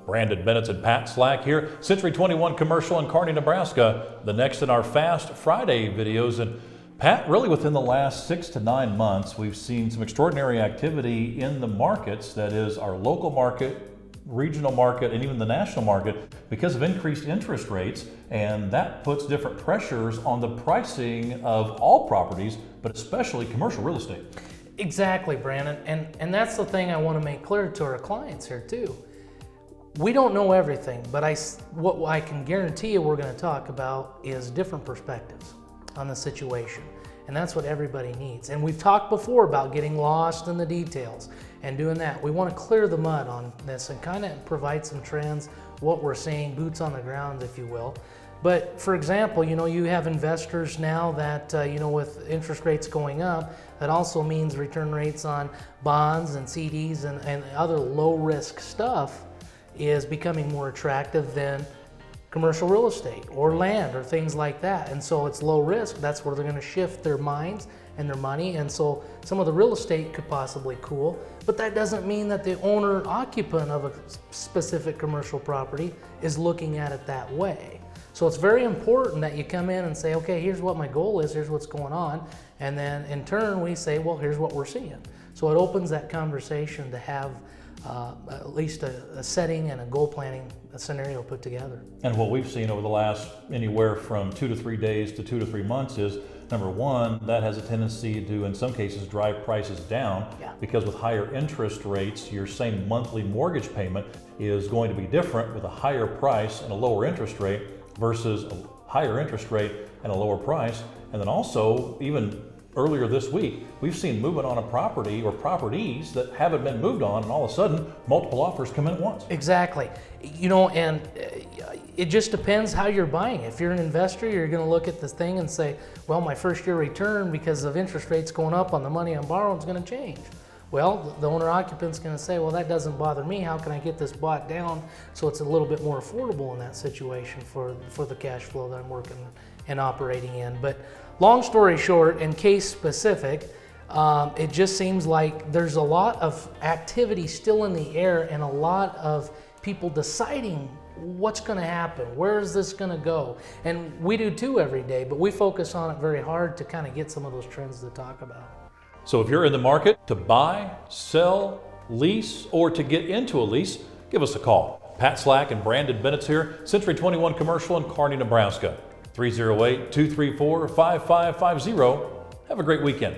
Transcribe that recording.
Brandon Bennett and Pat Slack here, Century 21 Commercial in Kearney, Nebraska. The next in our Fast Friday videos. And Pat, really within the last 6 to 9 months, we've seen some extraordinary activity in the markets, that is our local market, regional market, and even the national market, because of increased interest rates. And that puts different pressures on the pricing of all properties, but especially commercial real estate. Exactly, Brandon. And that's the thing I want to make clear to our clients here too. We don't know everything, but what I can guarantee you we're going to talk about is different perspectives on the situation. And that's what everybody needs. And we've talked before about getting lost in the details and doing that. We want to clear the mud on this and kind of provide some trends, what we're seeing, boots on the ground, if you will. But for example, you have investors now that, with interest rates going up, that also means return rates on bonds and CDs and other low risk stuff is becoming more attractive than commercial real estate or land or things like that. And so it's low risk. That's where they're going to shift their minds and their money. And so some of the real estate could possibly cool, but that doesn't mean that the owner occupant of a specific commercial property is looking at it that way. So it's very important that you come in and say, okay, here's what my goal is, here's what's going on. And then in turn, we say, well, here's what we're seeing. So it opens that conversation to have at least a setting and a goal planning scenario put together. And what we've seen over the last anywhere from 2 to 3 days to 2 to 3 months is, number one, that has a tendency to, in some cases, drive prices down. Yeah. Because with higher interest rates, your same monthly mortgage payment is going to be different with a higher price and a lower interest rate versus a higher interest rate and a lower price. And then also, even earlier this week, we've seen movement on a property or properties that haven't been moved on, and all of a sudden, multiple offers come in at once. Exactly. And it just depends how you're buying. If you're an investor, you're going to look at this thing and say, well, my first year return because of interest rates going up on the money I'm borrowing is going to change. Well, the owner occupant's going to say, well, that doesn't bother me. How can I get this bought down so it's a little bit more affordable in that situation for the cash flow that I'm working and operating in? But long story short, and case specific, it just seems like there's a lot of activity still in the air and a lot of people deciding what's going to happen, where is this going to go? And we do too every day, but we focus on it very hard to kind of get some of those trends to talk about. So if you're in the market to buy, sell, lease, or to get into a lease, give us a call. Pat Slack and Brandon Bennett here, Century 21 Commercial in Kearney, Nebraska. 308-234-5550. Have a great weekend.